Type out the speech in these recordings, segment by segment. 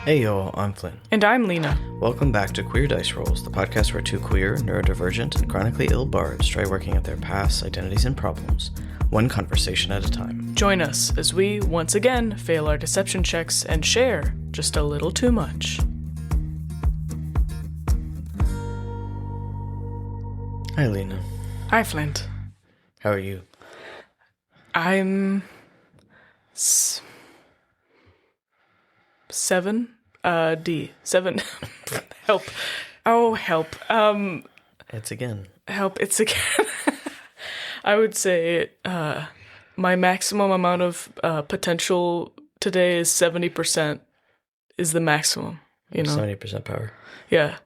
Hey yo, I'm Flynt. And I'm Lena. Welcome back to Queer Dice Rolls, the podcast where two queer, neurodivergent, and chronically ill bards try working at their pasts, identities, and problems, one conversation at a time. Join us as we, once again, fail our deception checks and share just a little too much. Hi Lena. Hi, Flynt. How are you? I'm... 7? D. 7. Help. Oh, help. It's again. Help. It's again. I would say my maximum amount of potential today is 70% is the maximum, you know? 70% power. Yeah.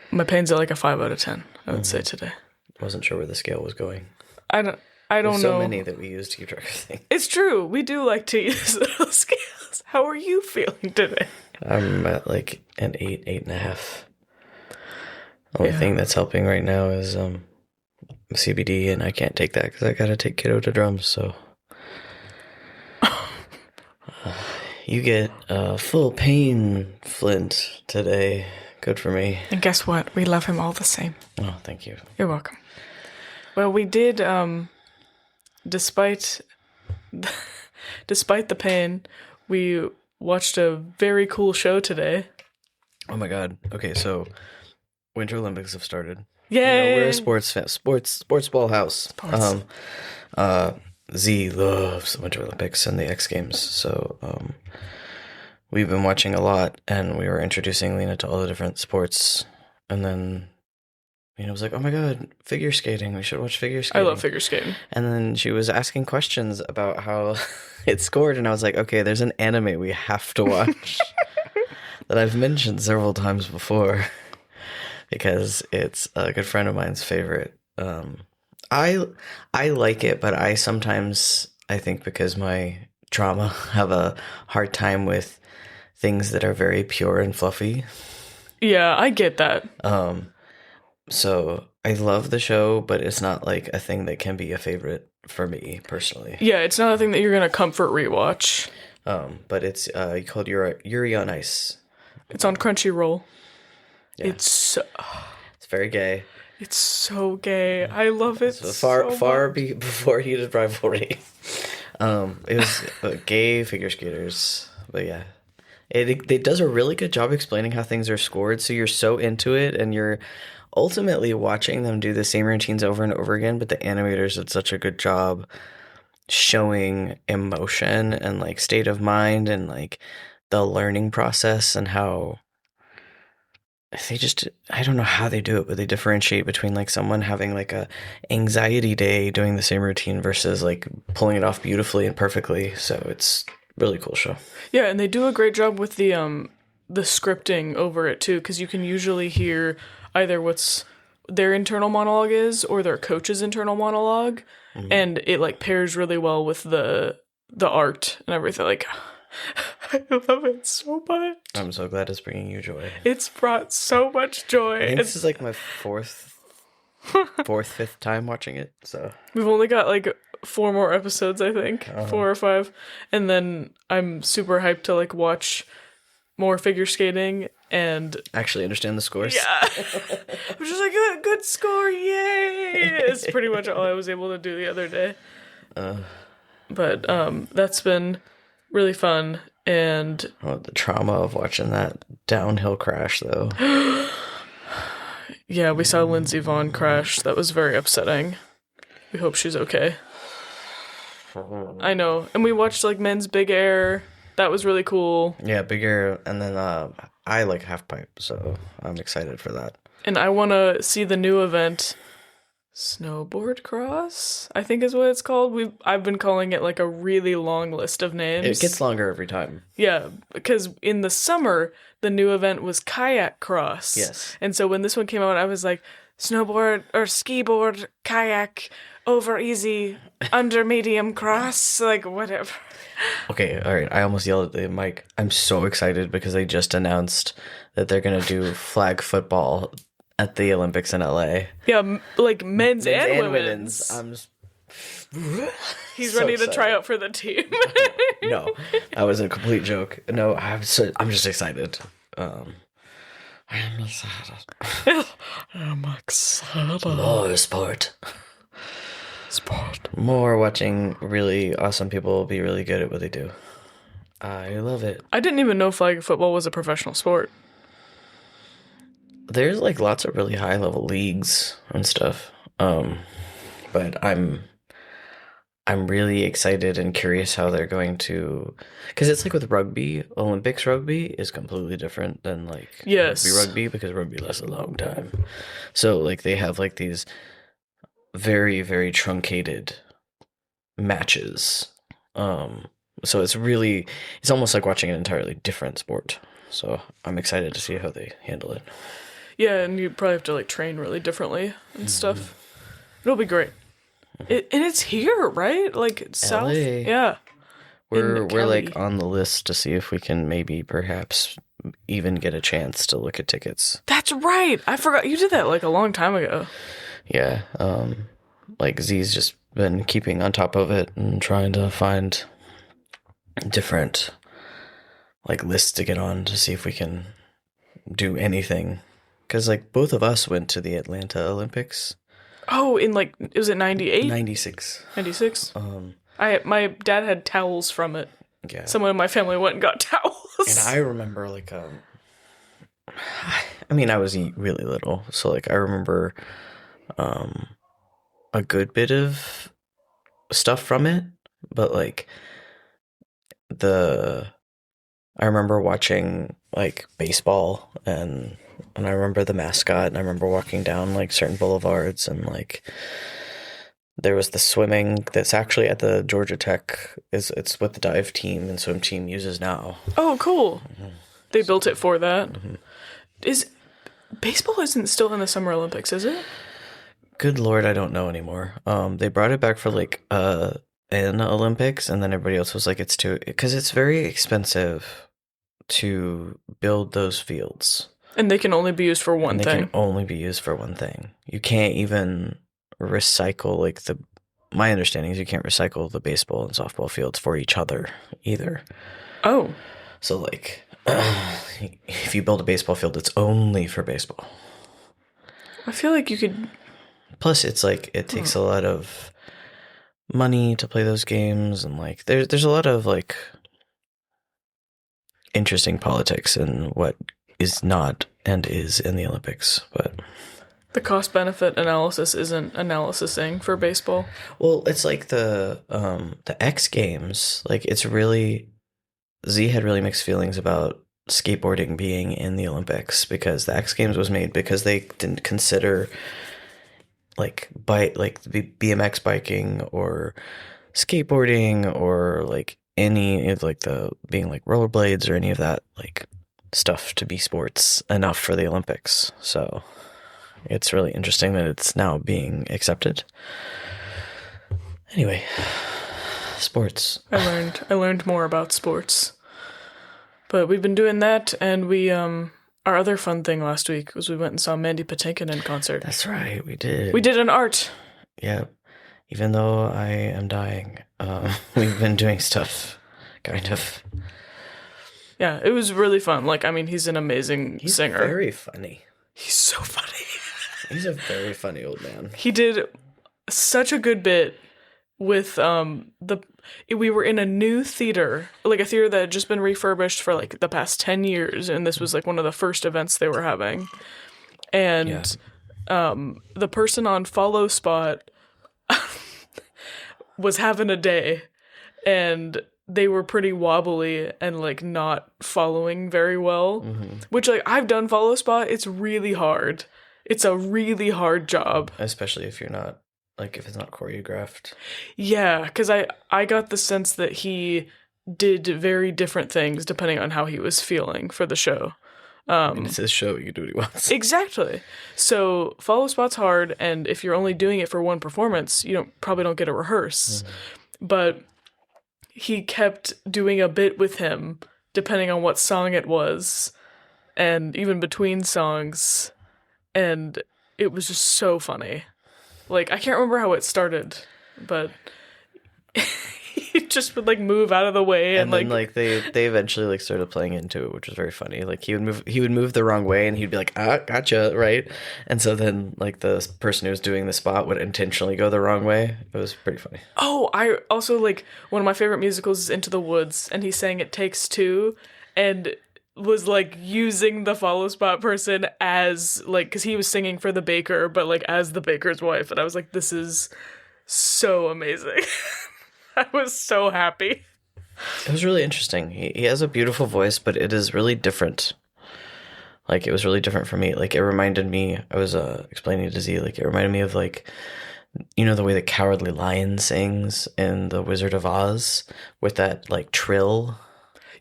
My pain's at like a 5 out of 10, I would say today. Wasn't sure where the scale was going. I don't There's know. so many that we use to keep track of things. It's true. We do like to use those scales. How are you feeling today? I'm at like an 8, 8.5. Only thing that's helping right now is CBD, and I can't take that because I gotta take kiddo to drums, so... You get full pain, Flynt, today. Good for me. And guess what? We love him all the same. Oh, thank you. You're welcome. Well, we did, despite the pain, we watched a very cool show today. Oh my god. Okay, so Winter Olympics have started. Yay! You know, we're a sports ball house. Sports. Z loves the Winter Olympics and the X Games, so we've been watching a lot, and we were introducing Lena to all the different sports, and then Lena was like, oh my god, figure skating, we should watch figure skating. I love figure skating. And then she was asking questions about how it scored, and I was like, okay, there's an anime we have to watch that I've mentioned several times before because it's a good friend of mine's favorite. I like it, but I think because my trauma, have a hard time with things that are very pure and fluffy. Yeah, I get that. So I love the show, but it's not like a thing that can be a favorite for me personally. Yeah, it's not a thing that you're gonna comfort rewatch. But it's called Yuri on Ice. It's on Crunchyroll. Yeah. It's very gay. It's so gay. I love it Far much. Before heated rivalry. It was gay figure skaters, but yeah. It does a really good job explaining how things are scored, so you're so into it, and you're ultimately watching them do the same routines over and over again, but the animators did such a good job showing emotion and like state of mind and like the learning process and how I don't know how they do it, but they differentiate between like someone having like a anxiety day doing the same routine versus like pulling it off beautifully and perfectly. So it's really cool show. Yeah, and they do a great job with the scripting over it too, because you can usually hear either what's their internal monologue is or their coach's internal monologue, and it like pairs really well with the art and everything. Like, I love it so much. I'm so glad it's bringing you joy. It's brought so much joy. I think this is like my fifth time watching it. So we've only got like 4 more episodes, I think, 4 or 5, and then I'm super hyped to like watch more figure skating and actually understand the scores. Yeah, I was just like, good score, yay! It's pretty much all I was able to do the other day. But that's been really fun, and the trauma of watching that downhill crash, though. Yeah, we saw Lindsey Vonn crash. That was very upsetting. We hope she's okay. I know. And we watched like Men's Big Air. That was really cool. Yeah, Big Air, and then I like Half Pipe, so I'm excited for that. And I want to see the new event, Snowboard Cross, I think is what it's called. I've been calling it like a really long list of names. It gets longer every time. Yeah, because in the summer, the new event was Kayak Cross. Yes. And so when this one came out, I was like, snowboard or skiboard, kayak, over easy, under medium cross, like whatever. Okay, all right. I almost yelled at the mic. I'm so excited because they just announced that they're going to do flag football at the Olympics in LA. Yeah, like men's and women's. I'm He's So ready to excited. try out for the team. No, that was a complete joke. No, I'm just excited. I'm excited. I'm excited. More sport. More watching really awesome people be really good at what they do. I love it. I didn't even know flag football was a professional sport. There's like lots of really high level leagues and stuff. But I'm really excited and curious how they're going to, because it's like with rugby, Olympics rugby is completely different than like Yes. rugby because rugby lasts a long time. So like they have like these very, very truncated matches. So it's almost like watching an entirely different sport. So I'm excited to see how they handle it. Yeah, and you probably have to like train really differently and stuff. It'll be great. And it's here, right? Like south. LA. Yeah. We're like Cali. on the list to see if we can maybe perhaps even get a chance to look at tickets. That's right. I forgot you did that like a long time ago. Yeah, like Z's just been keeping on top of it and trying to find different like lists to get on to see if we can do anything. Because like both of us went to the Atlanta Olympics. Oh, in like was it 98? 96. 96? My dad had towels from it. Yeah. Someone in my family went and got towels. And I remember like I mean I was really little, so like I remember a good bit of stuff from it, but like I remember watching like baseball and I remember the mascot and I remember walking down like certain boulevards and like there was the swimming that's actually at the Georgia Tech it's what the dive team and swim team uses now. Oh, cool. They built it for that. Is baseball isn't still in the Summer Olympics, is it? Good Lord, I don't know anymore. They brought it back for like an Olympics, and then everybody else was like, it's too, because it's very expensive to build those fields. And they can only be used for one And they thing. can only be used for one thing. You can't even recycle like my understanding is you can't recycle the baseball and softball fields for each other either. Oh. So like, if you build a baseball field, it's only for baseball. I feel like you could. Plus, it's like it takes a lot of money to play those games, and like there's a lot of like interesting politics in what is not and is in the Olympics. But The cost benefit analysis isn't analysising for baseball. well, it's like the X Games. Like it's really Z had really mixed feelings about skateboarding being in the Olympics because the X Games was made because they didn't consider like BMX biking or skateboarding or like any of like the being like rollerblades or any of that like stuff to be sports enough for the Olympics. So it's really interesting that it's now being accepted. Anyway, sports. I learned more about sports. But we've been doing that, and we our other fun thing last week was we went and saw Mandy Patinkin in concert. That's right, we did. We did an art. Yeah. Even though I am dying, we've been doing stuff, kind of. Yeah, it was really fun. Like, I mean, he's an amazing singer. He's very funny. He's so funny. He's a very funny old man. He did such a good bit with we were in a new theater, like a theater that had just been refurbished for like the past 10 years, and this was like one of the first events they were having. And the person on follow spot was having a day, and they were pretty wobbly and like not following very well, which like I've done follow spot. It's really hard. It's a really hard job. Especially if you're not, like, if it's not choreographed. Yeah, because I got the sense that he did very different things depending on how he was feeling for the show. I mean, it's his show. You can do what he wants. Exactly. So follow spot's hard, and if you're only doing it for one performance, you probably don't get to rehearse. But he kept doing a bit with him depending on what song it was, and even between songs, and it was just so funny. Like, I can't remember how it started. but he just would like move out of the way And then like they eventually like started playing into it, which was very funny. Like he would move the wrong way and he'd be like, ah, gotcha, right? And so then like the person who was doing the spot would intentionally go the wrong way. It was pretty funny. Oh, I also like one of my favorite musicals is Into the Woods, and he sang It Takes Two and was like using the follow spot person as like, because he was singing for the baker, but like as the baker's wife. And I was like, this is so amazing. I was so happy. It was really interesting. He has a beautiful voice, but it is really different. Like, it was really different for me. Like, it reminded me, I was explaining to Z, like, it reminded me of, like, you know, the way the Cowardly Lion sings in The Wizard of Oz with that, like, trill?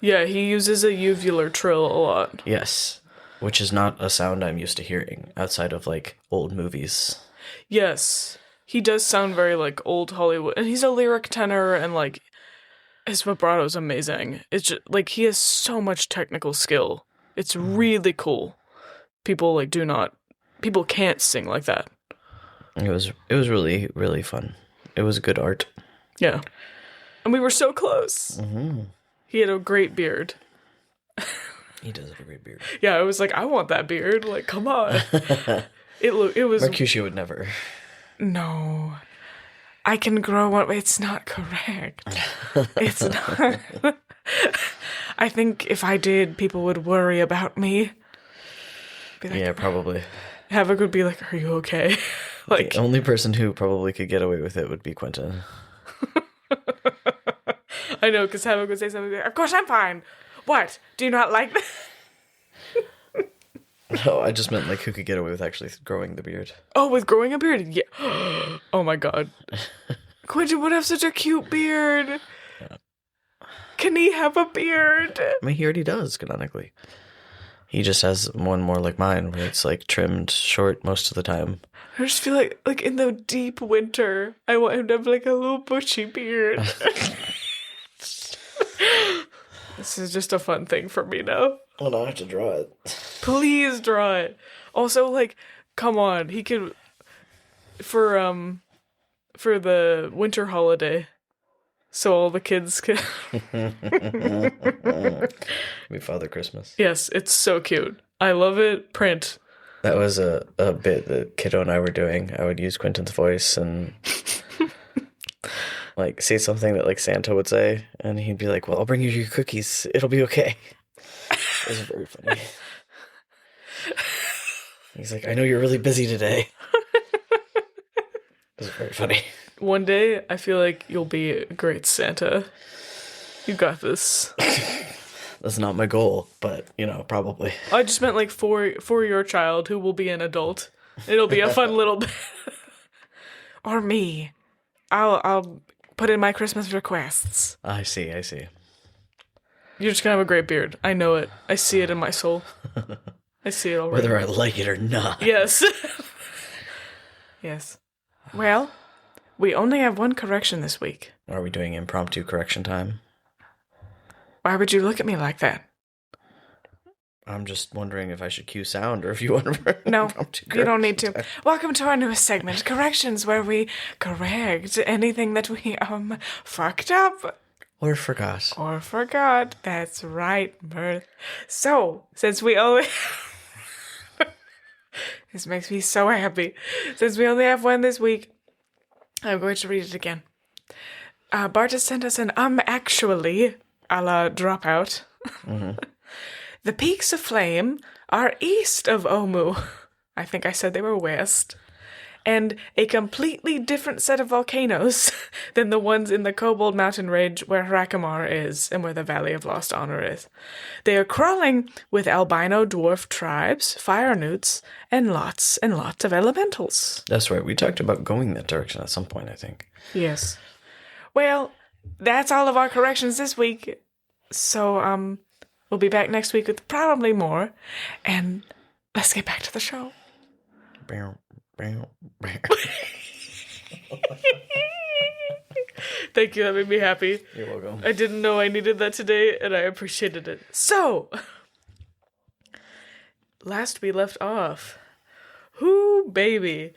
Yeah, he uses a uvular trill a lot. Yes. Which is not a sound I'm used to hearing outside of, like, old movies. Yes. He does sound very, like, old Hollywood. And he's a lyric tenor, and, like, his vibrato is amazing. It's just, like, he has so much technical skill. It's really cool. People, like, people can't sing like that. It was really, really fun. It was good art. Yeah. And we were so close. Mm-hmm. He had a great beard. He does have a great beard. Yeah, I was like, I want that beard. Like, come on. It was... Mercutio would never. No. I can grow one. It's not correct. It's not. I think if I did, people would worry about me. Be like, Yeah, probably. Havoc would be like, are you okay? Like, the only person who probably could get away with it would be Quentin. I know, because Havoc would say something like, of course I'm fine. What? Do you not like that? No, I just meant like who could get away with actually growing the beard. Oh, with growing a beard? Yeah. Oh my god. Quentin would have such a cute beard. Yeah. Can he have a beard? I mean, he already does, canonically. He just has one more like mine, where it's like trimmed short most of the time. I just feel like in the deep winter, I want him to have like a little bushy beard. This is just a fun thing for me now. Oh no, I have to draw it. Please draw it. Also, like, come on, he could for the winter holiday, so all the kids can. Be Father Christmas. Yes, it's so cute. I love it. Print. That was a bit that Kiddo and I were doing. I would use Quentin's voice and like say something that like Santa would say, and he'd be like, "Well, I'll bring you your cookies. It'll be okay." It was very funny. He's like, "I know you're really busy today." It was very funny. One day, I feel like you'll be a great Santa. You got this. That's not my goal, but you know, probably. I just meant like for your child who will be an adult. It'll be a fun little bit. Or me. I'll put in my Christmas requests. I see. You're just gonna have a great beard. I know it. I see it in my soul. I see it already. Whether I like it or not. Yes. Yes. Well, we only have one correction this week. Are we doing impromptu correction time? Why would you look at me like that? I'm just wondering if I should cue sound or if you want to. No, you don't need to. Welcome to our newest segment, Corrections, where we correct anything that we fucked up. Or forgot. Or forgot. That's right, Mirth. So, since we only... This makes me so happy. Since we only have one this week, I'm going to read it again. Bart has sent us an actually, a la Dropout. Mm-hmm. The peaks of flame are east of Omu. I think I said they were west. And a completely different set of volcanoes than the ones in the Kobold Mountain Range where Hrakamar is and where the Valley of Lost Honor is. They are crawling with albino dwarf tribes, fire newts, and lots of elementals. That's right. We talked about going that direction at some point, I think. Yes. Well, that's all of our corrections this week. So, we'll be back next week with probably more. And let's get back to the show. Thank you, that made me happy. You're welcome. I didn't know I needed that today, and I appreciated it. So, last we left off, whoo, baby.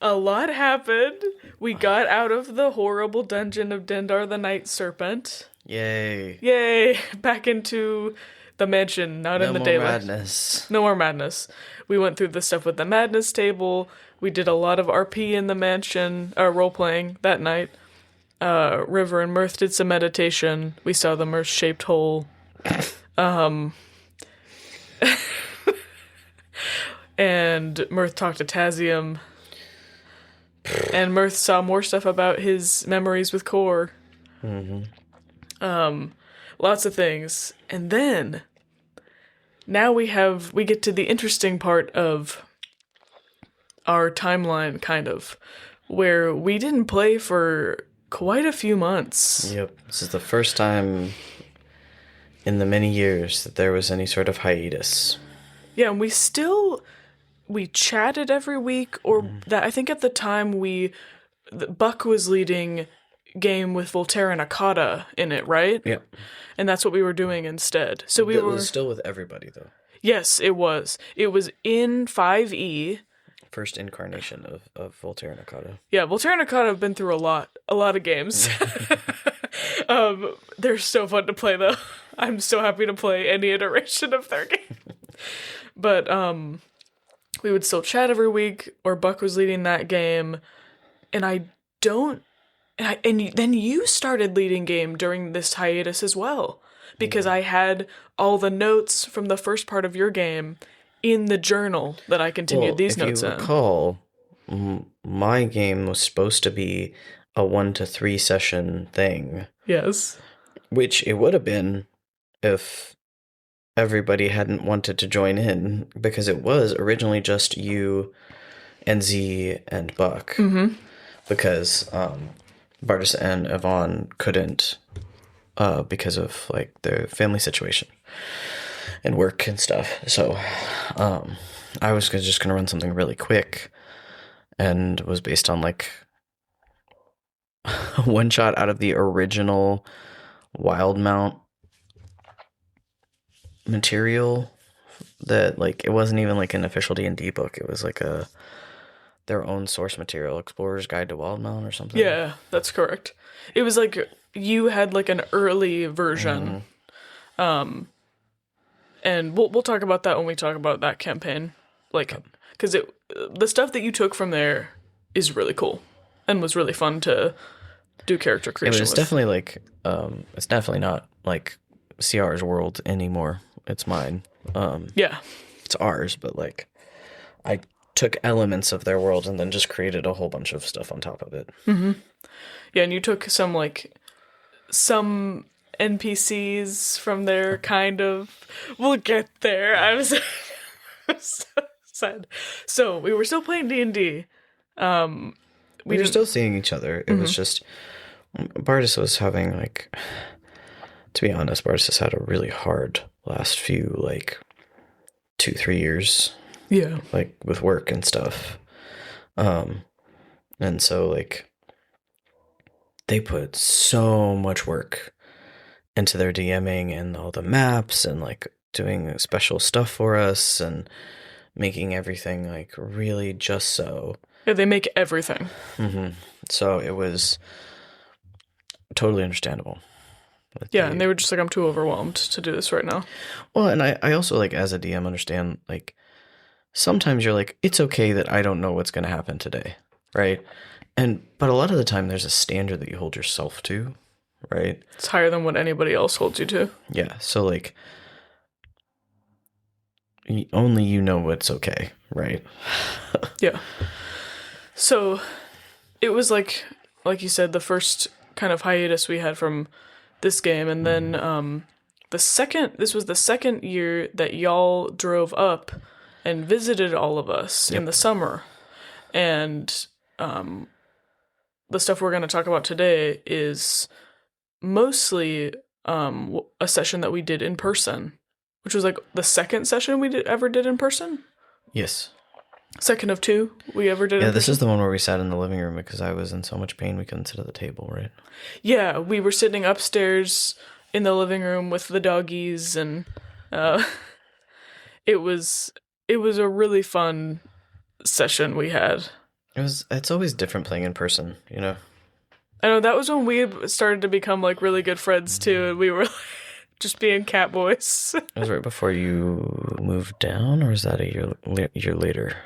A lot happened. We got out of the horrible dungeon of Dendar the Night Serpent. Yay. Yay! Back into the mansion, not in the daylight. Madness. No more madness. We went through the stuff with the madness table. We did a lot of RP in the mansion, role playing that night. River and Mirth did some meditation. We saw the Mirth-shaped hole. And Mirth talked to Tazium. And Mirth saw more stuff about his memories with Core. Lots of things. And then, now we get to the interesting part of our timeline, kind of, where we didn't play for quite a few months. Yep. This is the first time in the many years that there was any sort of hiatus. Yeah, and we chatted every week, or that I think at the time Buck was leading game with Voltaire and Akata in it, right? Yep. And that's what we were doing instead. So It was still with everybody, though. Yes, it was. It was in 5e. First incarnation of Voltaire and Akata. Yeah, Voltaire and Akata have been through a lot of games. They're so fun to play, though. I'm so happy to play any iteration of their game. But we would still chat every week, or Buck was leading that game, and then you started leading game during this hiatus as well, because I had all the notes from the first part of your game in the journal that I continued these notes in. If you recall, my game was supposed to be a 1 to 3 session thing. Yes. Which it would have been if everybody hadn't wanted to join in, because it was originally just you and Z and Buck. Mm-hmm. Because Bartis and Yvonne couldn't because of like their family situation and work and stuff. So I was just going to run something really quick, and was based on like one shot out of the original Wildmount material that, like, it wasn't even like an official D&D book. It was like their own source material, Explorer's Guide to Wildmount or something. Yeah, that's correct. It was like you had like an early version. And we'll talk about that when we talk about that campaign. Like, because the stuff that you took from there is really cool and was really fun to do character creation It's with. definitely like, it's definitely not like CR's world anymore. It's mine. Yeah. It's ours, but like, I took elements of their world and then just created a whole bunch of stuff on top of it. Mm-hmm. Yeah, and you took some NPCs from there, kind of. We'll get there. I was so sad. So we were still playing D&D. We were still seeing each other. It was just, Bartis was having like, to be honest, Bartis has had a really hard last few, like, 2-3 years. Yeah. Like, with work and stuff. And so, like, they put so much work into their DMing and all the maps and, like, doing special stuff for us and making everything, like, really just so. Yeah, they make everything. Mm-hmm. So it was totally understandable. Yeah, and they were just like, I'm too overwhelmed to do this right now. Well, and I also, like, as a DM, understand, like, sometimes you're like, it's okay that I don't know what's going to happen today, right? But a lot of the time there's a standard that you hold yourself to, right? It's higher than what anybody else holds you to. Yeah, so, like, only you know what's okay, right? Yeah. So it was like you said, the first kind of hiatus we had from this game, and then this was the second year that y'all drove up and visited all of us in the summer. And the stuff we're going to talk about today is mostly a session that we did in person, which was like the second session we ever did in person. Yes. Second of 2 we ever did. Yeah, this is the one where we sat in the living room because I was in so much pain we couldn't sit at the table, right? Yeah, we were sitting upstairs in the living room with the doggies, and it was a really fun session we had. It's always different playing in person, you know. I know that was when we started to become like really good friends too, and we were like, just being cat boys. It was right before you moved down, or is that a year later?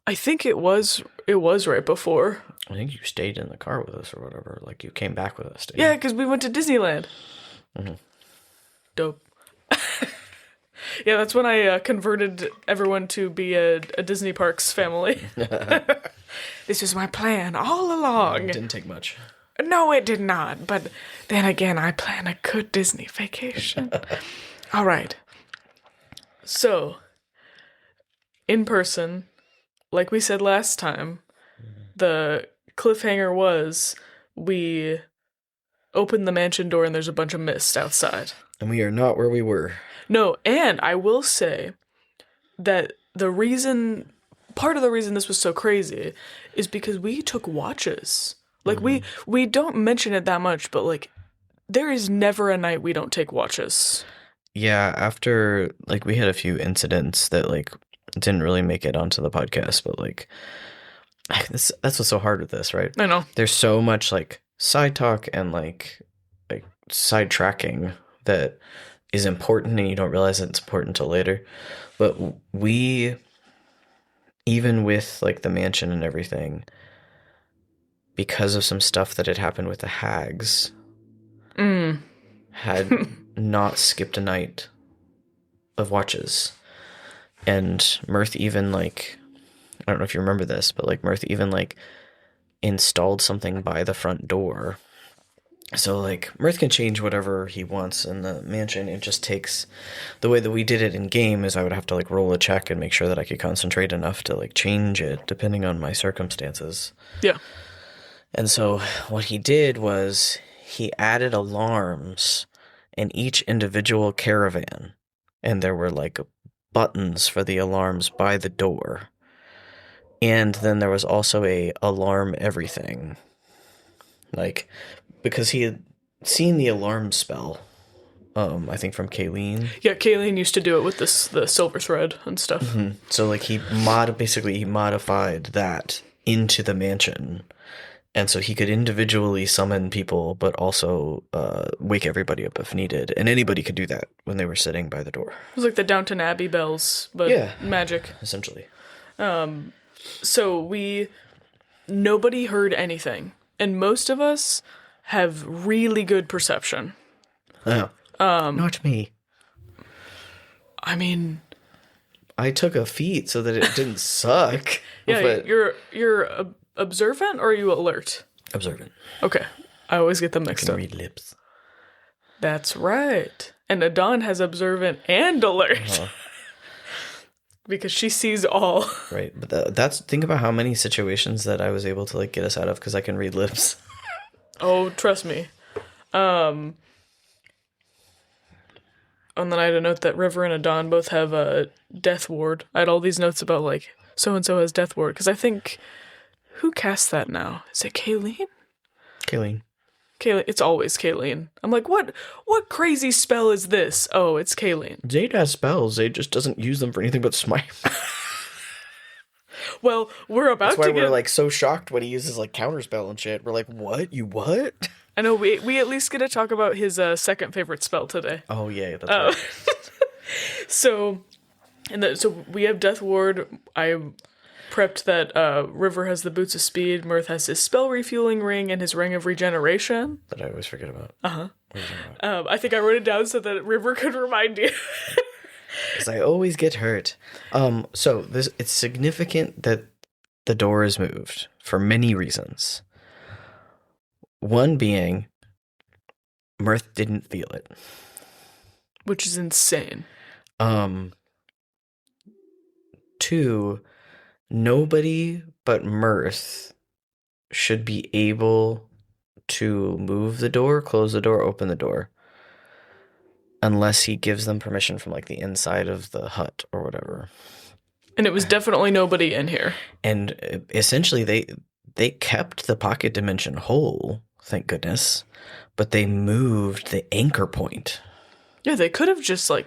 I think it was right before. I think you stayed in the car with us or whatever. Like you came back with us. Yeah, because we went to Disneyland. Mm-hmm. Dope. Yeah, that's when I converted everyone to be a Disney Parks family. This was my plan all along. It didn't take much. No, it did not. But then again, I plan a good Disney vacation. All right. So, in person, like we said last time, the cliffhanger was we open the mansion door and there's a bunch of mist outside. And we are not where we were. No, and I will say that part of the reason this was so crazy is because we took watches. Like, we don't mention it that much, but, like, there is never a night we don't take watches. Yeah, after, like, we had a few incidents that, like, didn't really make it onto the podcast, but, like, that's what's so hard with this, right? I know. There's so much, like, side talk and, like side tracking that is important, and you don't realize it's important until later. But we, even with, like, the mansion and everything, because of some stuff that had happened with the hags, had not skipped a night of watches. And Mirth even, like, I don't know if you remember this, but, like, Mirth even, like, installed something by the front door. So, like, Mirth can change whatever he wants in the mansion. It just takes... The way that we did it in game is I would have to, like, roll a check and make sure that I could concentrate enough to, like, change it, depending on my circumstances. Yeah. And so what he did was he added alarms in each individual caravan. And there were, like, buttons for the alarms by the door. And then there was also a alarm everything. Like, because he had seen the alarm spell, I think from Kayleen. Yeah, Kayleen used to do it with the silver thread and stuff. Mm-hmm. So, like, he modified that into the mansion. And so he could individually summon people, but also wake everybody up if needed. And anybody could do that when they were sitting by the door. It was like the Downton Abbey bells, but magic. Essentially. So nobody heard anything. And most of us have really good perception. Oh. Not me. I mean... I took a feat so that it didn't suck. Yeah, but... you're observant or are you alert? Observant. Okay. I always get them mixed up. Read lips. That's right. And Adon has observant and alert. Uh-huh. Because she sees all. Right. But that's... Think about how many situations that I was able to, like, get us out of because I can read lips. Oh, trust me. And then I had a note that River and Adon both have a death ward. I had all these notes about, like, so-and-so has death ward. Because I think... Who casts that now? Is it Kayleen? Kayleen. It's always Kayleen. I'm like, what crazy spell is this? Oh, it's Kayleen. Zade has spells. Zade just doesn't use them for anything but smite. Well, we're about That's why we're, like, so shocked when he uses, like, counterspell and shit. We're like, what? You what? I know, we at least get to talk about his second favorite spell today. Oh, yeah, that's right. So we have Death Ward. I prepped that River has the Boots of Speed, Mirth has his Spell Refueling Ring, and his Ring of Regeneration. That I always forget about. Uh-huh. I think I wrote it down so that River could remind you. Because I always get hurt. So it's significant that the door is moved for many reasons. One being, Mirth didn't feel it. Which is insane. Two, nobody but Mirth should be able to move the door, close the door, open the door. Unless he gives them permission from, like, the inside of the hut or whatever. And it was definitely nobody in here. And essentially they kept the pocket dimension whole, thank goodness. But they moved the anchor point. Yeah, they could have just, like,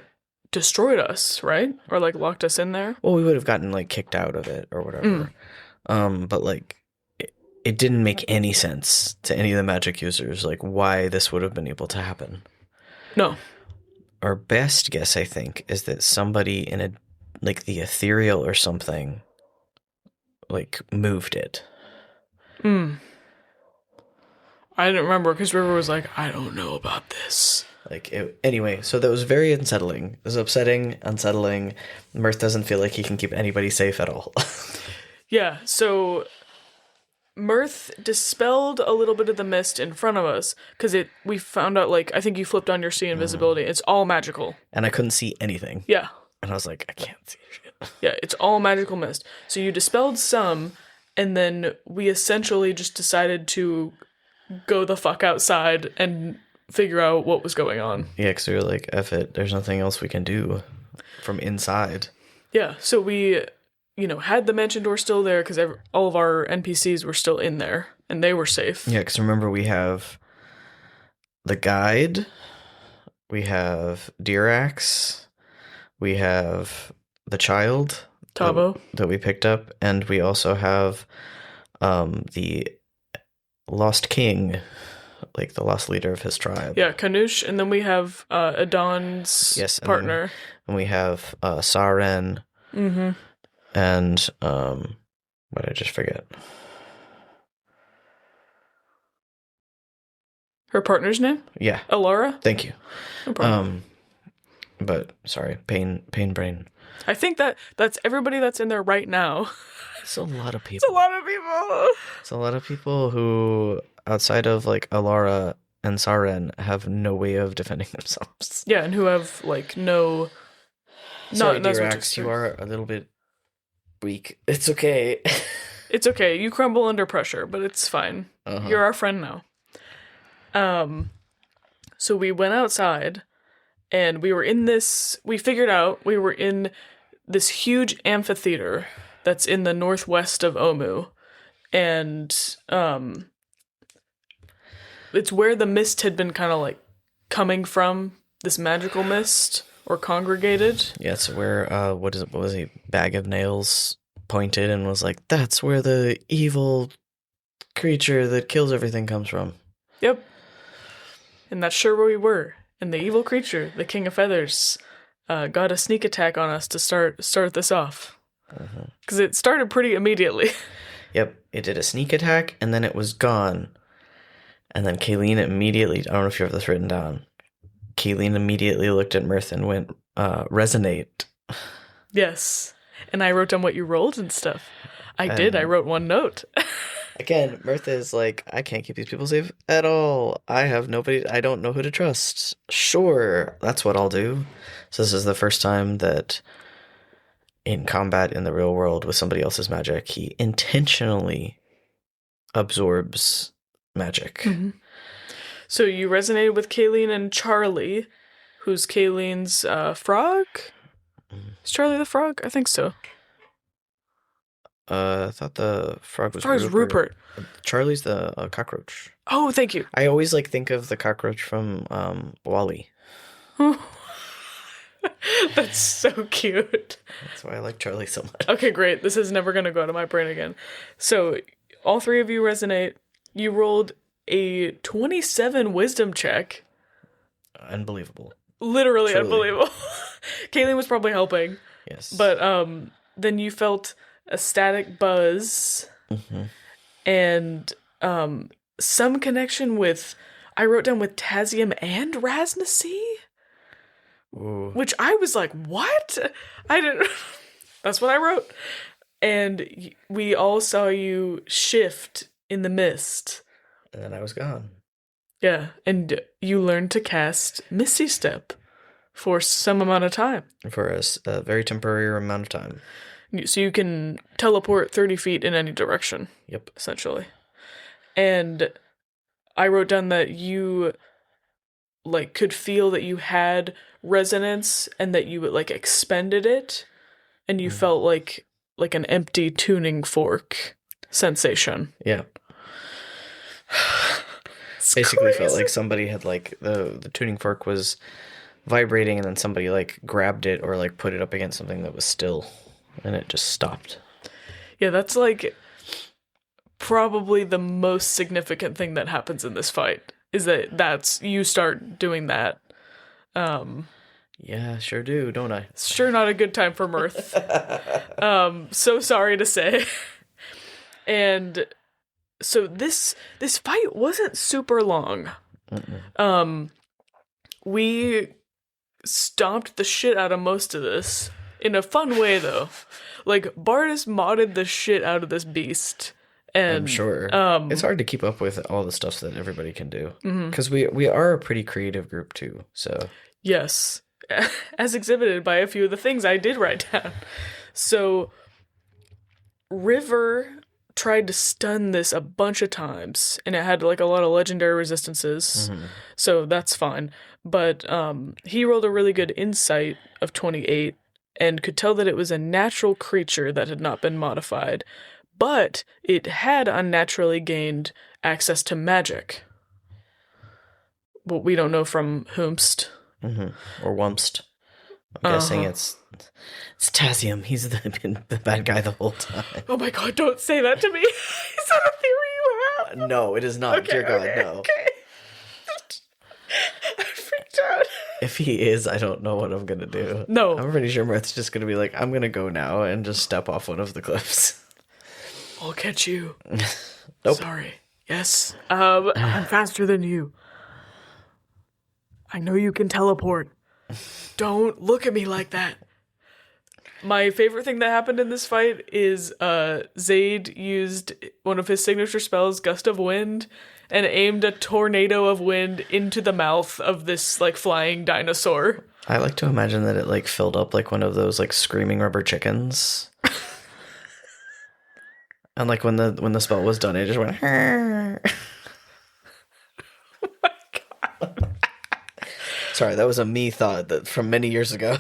destroyed us, right? Or, like, locked us in there. Well, we would have gotten, like, kicked out of it or whatever. But like, it didn't make any sense to any of the magic users, like why this would have been able to happen. No. Our best guess, I think, is that somebody in a like the ethereal or something, like moved it. I didn't remember because River was like, I don't know about this. Anyway, so that was very unsettling. It was upsetting, unsettling. Mirth doesn't feel like he can keep anybody safe at all. Yeah, so Mirth dispelled a little bit of the mist in front of us because we found out, like, I think you flipped on your see invisibility. It's all magical. And I couldn't see anything. Yeah. And I was like, I can't see shit. Yeah, it's all magical mist. So you dispelled some, and then we essentially just decided to go the fuck outside and figure out what was going on. Yeah, because we were like, F it, there's nothing else we can do from inside. Yeah, so we, had the mansion door still there because all of our NPCs were still in there, and they were safe. Yeah, because remember, we have the guide, we have Dirax, we have the child, Tabo, that we picked up, and we also have the Lost King, like the lost leader of his tribe. Yeah, Kanush, and then we have Adon's partner. And we have Saren. Mm-hmm. And what did I just forget? Her partner's name? Yeah. Alara? Thank you. No problem. But sorry, pain brain. I think that's everybody that's in there right now. It's a lot of people. It's a lot of people. It's a lot of people who, outside of like Alara and Saren, have no way of defending themselves. Yeah, and who have like no. Sorry, Dirax, you are a little bit weak. It's okay. It's okay. You crumble under pressure, but it's fine. Uh-huh. You're our friend now. So we went outside, and we figured out we were in this huge amphitheater that's in the northwest of Omu, and it's where the mist had been kind of like coming from, this magical mist, or congregated. Yeah, it's where what was he? Bag of Nails pointed and was like, that's where the evil creature that kills everything comes from. Yep. And that's sure where we were. And the evil creature, the King of Feathers, got a sneak attack on us to start this off. Because it started pretty immediately. Yep, it did a sneak attack, and then it was gone. And then Kayleen immediately, I don't know if you have this written down, Kayleen immediately looked at Mirth and went, resonate. Yes. And I wrote down what you rolled and stuff. I did. I wrote one note. Again, Mirth is like, I can't keep these people safe at all. I have nobody, I don't know who to trust. Sure, that's what I'll do. So this is the first time that in combat in the real world with somebody else's magic, he intentionally absorbs magic. Mm-hmm. So you resonated with Kayleen and Charlie, who's Kayleen's frog? Is Charlie the frog? I think so. I thought the frog was Rupert. Charlie's the cockroach. Oh, thank you. I always think of the cockroach from WALL-E. That's so cute. That's why I like Charlie so much. Okay, great. This is never going to go out of my brain again. So, all three of you resonate. You rolled a 27 wisdom check. Unbelievable. Literally truly unbelievable. Kayleen was probably helping. Yes. But then you felt a static buzz and some connection with, I wrote down with Tazium and Rasnacy. Ooh. Which I was like, what? I didn't. That's what I wrote. And we all saw you shift in the mist. And then I was gone. Yeah, and you learned to cast Misty Step for some amount of time. For a very temporary amount of time. So you can teleport 30 feet in any direction. Yep. Essentially. And I wrote down that you could feel that you had resonance and that you expended it, and you felt like an empty tuning fork sensation. Yeah. Basically crazy. Felt like somebody had the tuning fork was vibrating and then somebody grabbed it or put it up against something that was still and it just stopped. Yeah, that's probably the most significant thing that happens in this fight. Is that's you start doing that. Yeah, sure do, don't I? It's sure not a good time for mirth. So sorry to say. And so this fight wasn't super long. We stomped the shit out of most of this in a fun way, though. Like, Bardis modded the shit out of this beast. And, I'm sure. It's hard to keep up with all the stuff that everybody can do. Because we are a pretty creative group, too, so... Yes. As exhibited by a few of the things I did write down. So, River tried to stun this a bunch of times, and it had, like, a lot of legendary resistances, so that's fine. But he rolled a really good insight of 28, and could tell that it was a natural creature that had not been modified, but it had unnaturally gained access to magic. But we don't know from whomst. Or Wumpst. I'm guessing it's Tazium. He's the bad guy the whole time. Oh my god, don't say that to me. Is that a theory you have? No, it is not. Dear God, no. Okay. I freaked out. If he is, I don't know what I'm going to do. No. I'm pretty sure Mirth's just going to be like, I'm going to go now and just step off one of the cliffs. I'll catch you. Nope. Sorry. Yes. I'm faster than you. I know you can teleport. Don't look at me like that. My favorite thing that happened in this fight is Zayd used one of his signature spells, Gust of Wind, and aimed a tornado of wind into the mouth of this, like, flying dinosaur. I like to imagine that it, like, filled up like one of those, like, screaming rubber chickens. And, like, when the spell was done, it just went... Oh my god. Sorry, that was a me thought that from many years ago.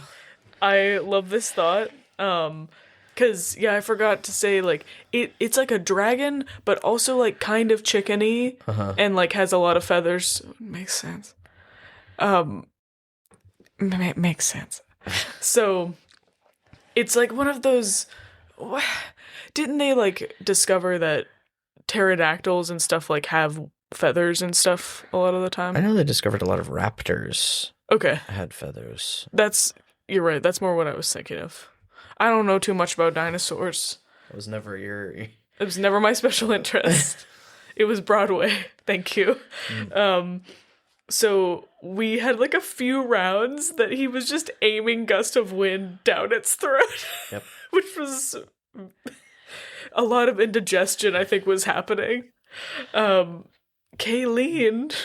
I love this thought. Cause yeah, I forgot to say, like, it's like a dragon, but also like kind of chickeny, and like has a lot of feathers. Makes sense. Makes sense. So it's like one of those. Didn't they like discover that pterodactyls and stuff like have feathers and stuff a lot of the time? I know they discovered a lot of raptors. Okay. Had feathers. You're right. That's more what I was thinking of. I don't know too much about dinosaurs. It was never It was never my special interest. It was Broadway. Thank you. So we had like a few rounds that he was just aiming Gust of Wind down its throat. Yep. Which was a lot of indigestion, I think, was happening. Kayleen.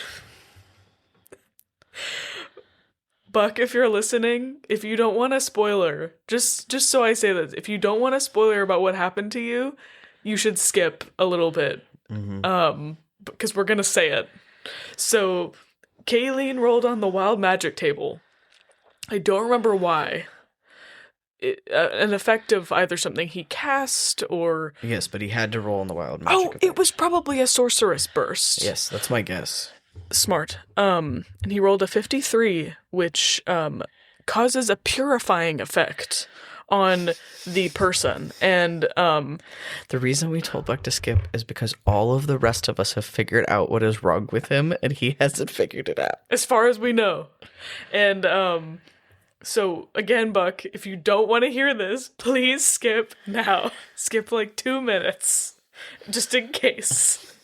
Buck, if you're listening, if you don't want a spoiler, just so I say this, if you don't want a spoiler about what happened to you, you should skip a little bit. Because we're gonna say it. So, Kayleen rolled on the wild magic table. I don't remember why. An effect of either something he cast or... Yes, but he had to roll on the wild magic. Oh, it was probably a sorceress burst. Yes, that's my guess. Smart. And he rolled a 53, which causes a purifying effect on the person. And the reason we told Buck to skip is because all of the rest of us have figured out what is wrong with him, and he hasn't figured it out. As far as we know. And so again, Buck, if you don't want to hear this, please skip now. Skip like 2 minutes, just in case.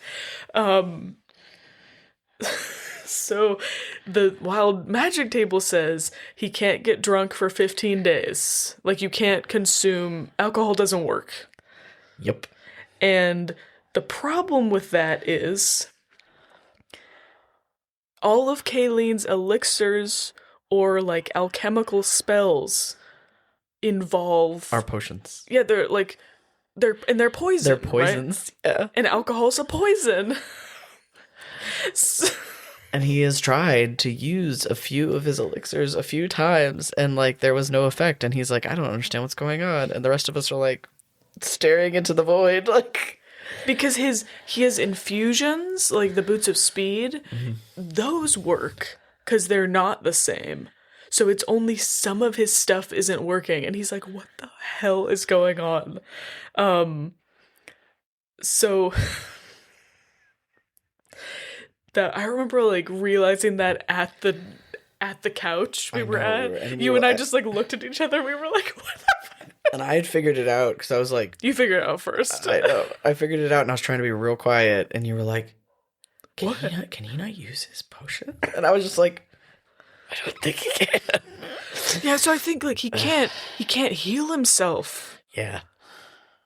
So the wild magic table says he can't get drunk for 15 days. Like, you can't consume alcohol, doesn't work. Yep. And the problem with that is all of Kayleen's elixirs or like alchemical spells involve our potions. Yeah, they're poison. They're poisons, right? Yeah. And alcohol's a poison. And he has tried to use a few of his elixirs a few times, and like there was no effect. And he's like, I don't understand what's going on. And the rest of us are like staring into the void, like, because he has infusions, like the Boots of Speed. Those work because they're not the same. So it's only some of his stuff isn't working, and he's like, what the hell is going on? So that I remember like realizing that at the couch we were know, at. and You and I just like looked at each other. We were like, "What the fuck?" And I had figured it out because I was like, You figured it out first. I know. I figured it out and I was trying to be real quiet. And you were like, What? Can he not use his potion? And I was just like, I don't think he can. Yeah, so I think like he can't heal himself. Yeah.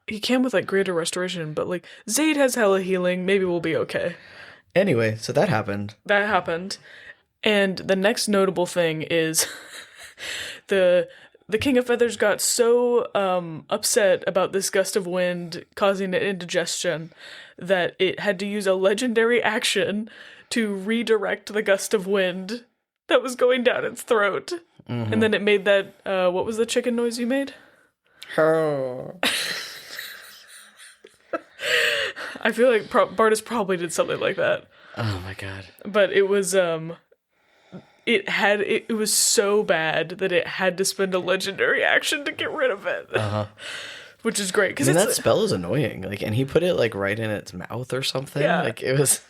He can with like greater restoration, but like Zayd has hella healing. Maybe we'll be okay. Anyway, so that happened. That happened. And the next notable thing is the King of Feathers got so upset about this gust of wind causing an indigestion that it had to use a legendary action to redirect the gust of wind that was going down its throat. And then it made that, what was the chicken noise you made? Oh. I feel like Bartis probably did something like that. Oh my god. But it was, it was so bad that it had to spend a legendary action to get rid of it. Uh-huh. Which is great, because that spell is annoying. Like, and he put it like right in its mouth or something. Yeah. Like it was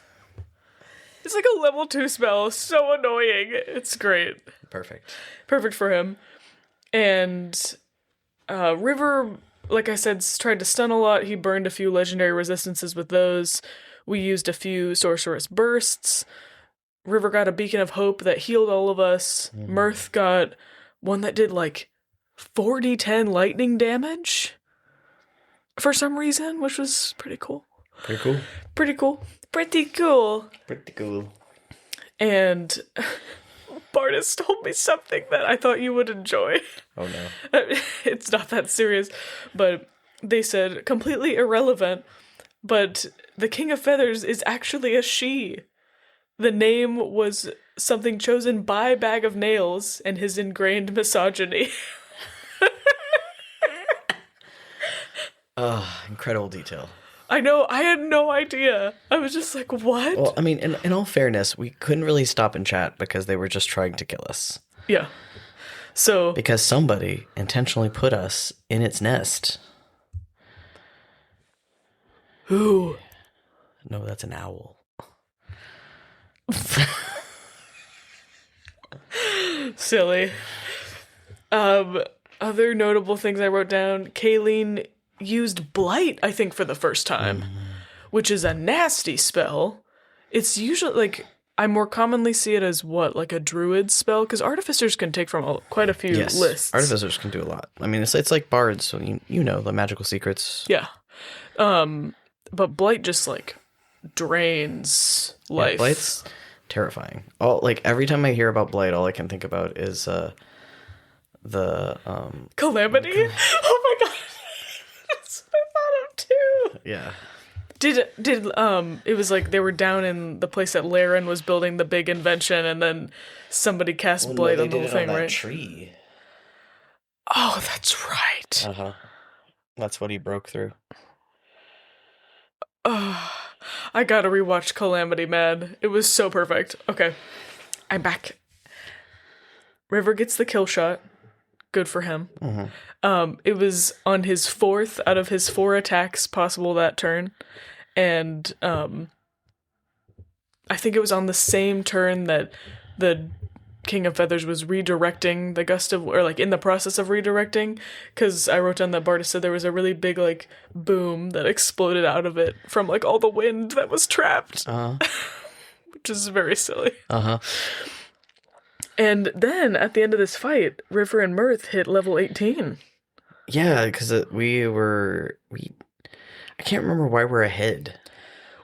it's like a level 2 spell. So annoying. It's great. perfect. Perfect for him. And River, like I said, tried to stun a lot. He burned a few legendary resistances with those. We used a few sorceress bursts. River got a beacon of hope that healed all of us. Mirth got one that did like 4d10 lightning damage for some reason, which was pretty cool. Pretty cool. Pretty cool. Pretty cool. Pretty cool. And Bartis told me something that I thought you would enjoy. Oh no. It's not that serious, but they said completely irrelevant, but the King of Feathers is actually a she. The name was something chosen by Bag of Nails and his ingrained misogyny. Incredible detail. I know, I had no idea. I was just like, what? Well, I mean, in all fairness, we couldn't really stop and chat because they were just trying to kill us. Yeah. So... Because somebody intentionally put us in its nest. Who? No, that's an owl. Silly. Other notable things I wrote down. Kayleen used Blight, I think, for the first time, which is a nasty spell. It's usually, like, I more commonly see it as what, like a druid spell? Because artificers can take from quite a few lists. Artificers can do a lot. I mean, it's like bards, so you know the magical secrets. Yeah. But Blight just, like, drains life. Yeah, Blight's terrifying. Every time I hear about Blight, all I can think about is the Calamity? Oh my god. That's what I thought of too. Yeah. Did it was like they were down in the place that Laren was building the big invention, and then somebody cast Blight on the whole thing, right? Tree. Oh, that's right. Uh-huh. That's what he broke through. Oh, I gotta rewatch Calamity, man. It was so perfect. Okay, I'm back. River gets the kill shot. Good for him. Mm-hmm. It was on his 4th out of his 4 attacks possible that turn. And I think it was on the same turn that the King of Feathers was redirecting the gust of, or like in the process of redirecting, because I wrote down that Bartis said there was a really big like boom that exploded out of it from like all the wind that was trapped, which is very silly. And then at the end of this fight, River and Mirth hit level 18. Yeah, because I can't remember why we're ahead.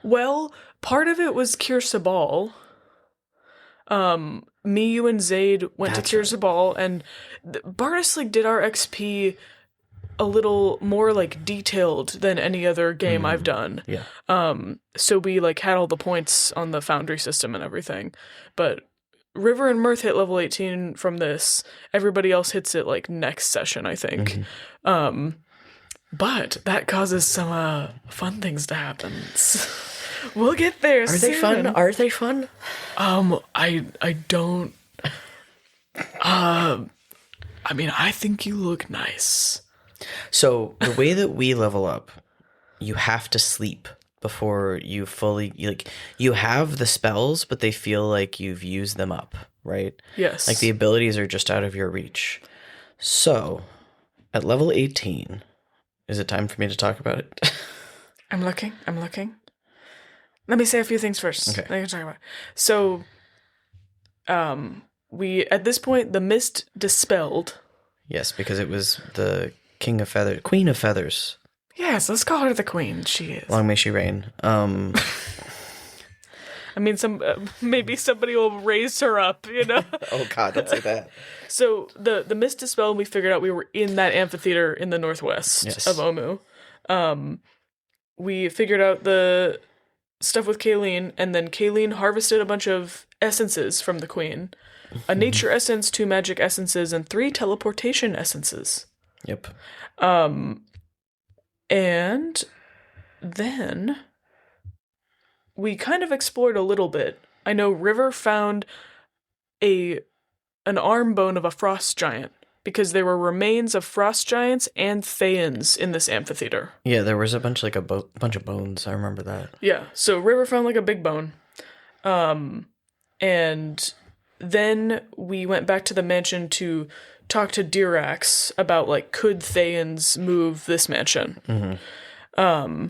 Well, part of it was Cure Sabal. Me, you, and Zayd went to Cure Sabal, and Bartis like did our XP a little more like detailed than any other game I've done. Yeah. So we like had all the points on the Foundry system and everything, but River and Mirth hit level 18 from this. Everybody else hits it like next session, I think. But that causes some fun things to happen. We'll get there. Are they fun? Are they fun? I don't. I mean, I think you look nice. So the way that we level up you have to sleep before you fully you have the spells, but they feel like you've used them up, right? Yes. Like the abilities are just out of your reach. So, at level 18, is it time for me to talk about it? I'm looking. Let me say a few things first. Okay. Then I can talk about it. So, we at this point the mist dispelled. Yes, because it was the Queen of Feathers. Yes, let's call her the queen. She is. Long may she reign. I mean, maybe somebody will raise her up. You know. Oh God, don't say that. So the mist dispelled. We figured out we were in that amphitheater in the northwest of Omu. We figured out the stuff with Kayleen, and then Kayleen harvested a bunch of essences from the queen. A nature essence, 2 magic essences, and 3 teleportation essences. Yep. And then we kind of explored a little bit. I know River found an arm bone of a frost giant, because there were remains of frost giants and Thaans in this amphitheater. Yeah, there was a bunch of bones. I remember that. Yeah, so River found like a big bone. And then we went back to the mansion to talk to Dirax about, like, could Thaans move this mansion? Mm-hmm.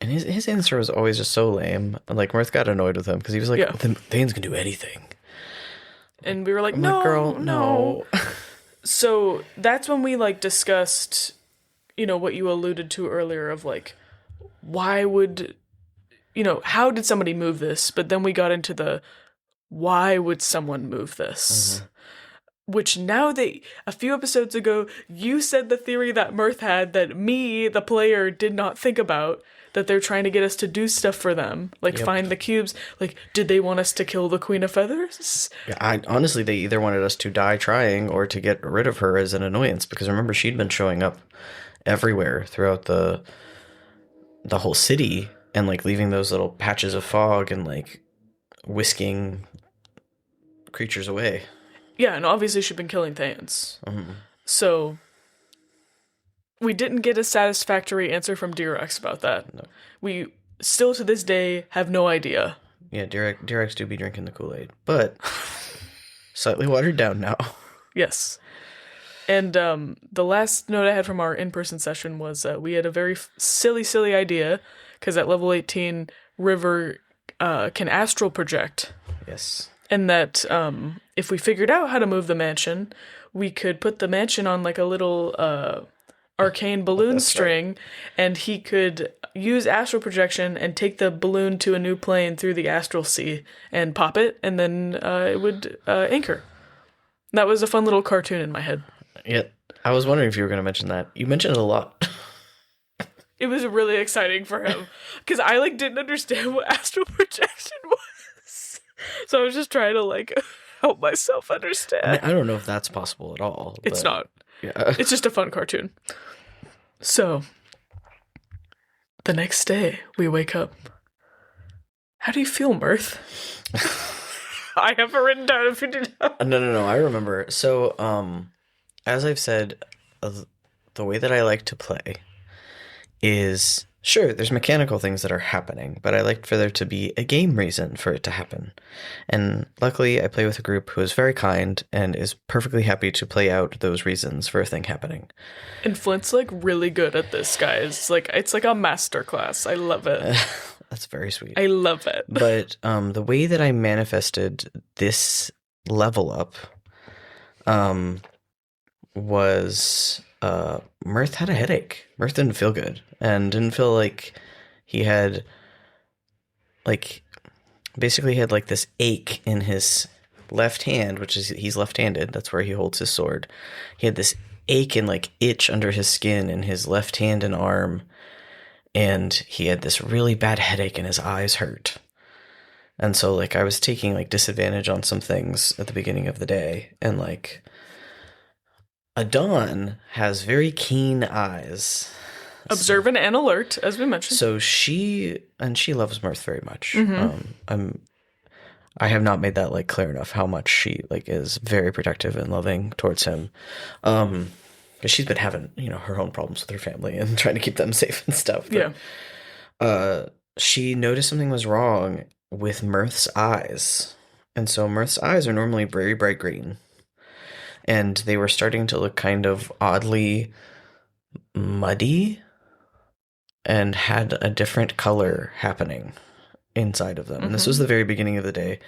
And his answer was always just so lame. Like, Mirth got annoyed with him because he was like, Thaans can do anything. And we were like, I'm no, like, girl, no. So that's when we, like, discussed, you know, what you alluded to earlier of, like, why would, you know, how did somebody move this? But then we got into the, why would someone move this? Mm-hmm. Which now a few episodes ago, you said the theory that Mirth had that me, the player, did not think about, that they're trying to get us to do stuff for them. Like, find the cubes. Like, did they want us to kill the Queen of Feathers? Yeah, honestly, they either wanted us to die trying or to get rid of her as an annoyance. Because remember, she'd been showing up everywhere throughout the whole city and, like, leaving those little patches of fog and, like, whisking creatures away. Yeah, and obviously she'd been killing Thaans. Mm-hmm. So we didn't get a satisfactory answer from Dirax about that. No. We still to this day have no idea. Yeah, Dirax do be drinking the Kool-Aid, but slightly watered down now. Yes. And the last note I had from our in-person session was we had a very silly idea, because at level 18, River can astral project. Yes. And that if we figured out how to move the mansion, we could put the mansion on, like, a little arcane balloon string, right. And he could use astral projection and take the balloon to a new plane through the astral sea and pop it, and then it would anchor. That was a fun little cartoon in my head. Yeah, I was wondering if you were going to mention that. You mentioned it a lot. It was really exciting for him, because I, like, didn't understand what astral projection was. So I was just trying to, like, help myself understand. I don't know if that's possible at all. It's not. Yeah. It's just a fun cartoon. So, the next day, we wake up. How do you feel, Mirth? I have it written down if you did not. No, I remember. So, as I've said, the way that I like to play is... Sure, there's mechanical things that are happening, but I like for there to be a game reason for it to happen. And luckily, I play with a group who is very kind and is perfectly happy to play out those reasons for a thing happening. And Flint's, like, really good at this, guys. Like, it's like a masterclass. I love it. That's very sweet. I love it. But the way that I manifested this level up was... Mirth had a headache. Mirth didn't feel good and didn't feel like he had, like, basically had, like, this ache in his left hand, which is, he's left-handed. That's where he holds his sword. He had this ache and, like, itch under his skin in his left hand and arm. And he had this really bad headache and his eyes hurt. And so, like, I was taking, like, disadvantage on some things at the beginning of the day. And, like... Adon has very keen eyes. Observant and alert, as we mentioned. So she loves Mirth very much. Mm-hmm. I have not made that, like, clear enough how much she, like, is very protective and loving towards him. because she's been having, her own problems with her family and trying to keep them safe and stuff. But, she noticed something was wrong with Mirth's eyes. And so Mirth's eyes are normally very bright green. And they were starting to look kind of oddly muddy and had a different color happening inside of them. And this was the very beginning of the day.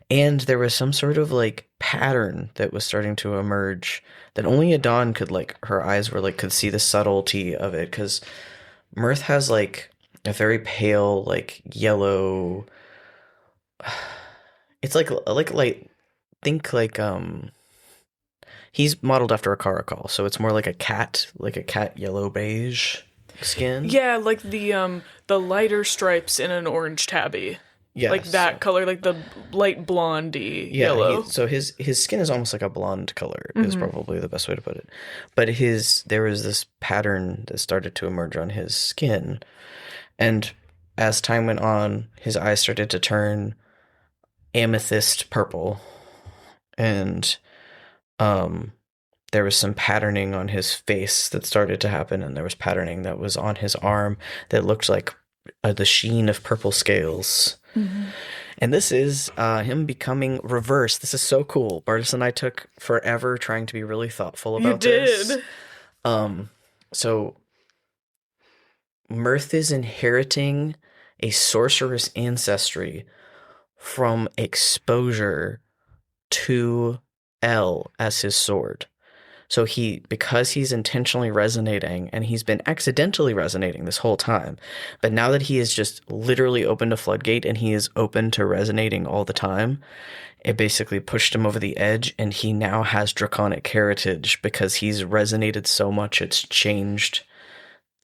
And there was some sort of like pattern that was starting to emerge that only Adon could her eyes were could see the subtlety of it, because Mirth has like a very pale yellow. It's like think he's modeled after a caracal, so it's more like a cat yellow beige skin. Yeah, like the lighter stripes in an orange tabby. Yes. Like that color, like the light blondie yellow. So his skin is almost like a blonde color, is probably the best way to put it. But there was this pattern that started to emerge on his skin. And as time went on, his eyes started to turn amethyst purple. And there was some patterning on his face that started to happen, and there was patterning that was on his arm that looked like the sheen of purple scales. And this is him becoming reverse. This is so cool. Bartis and I took forever trying to be really thoughtful about this. You did. So Mirth is inheriting a sorceress ancestry from exposure to L as his sword. So because he's intentionally resonating, and he's been accidentally resonating this whole time, but now that he is just literally opened a floodgate and he is open to resonating all the time, it basically pushed him over the edge, and he now has draconic heritage because he's resonated so much it's changed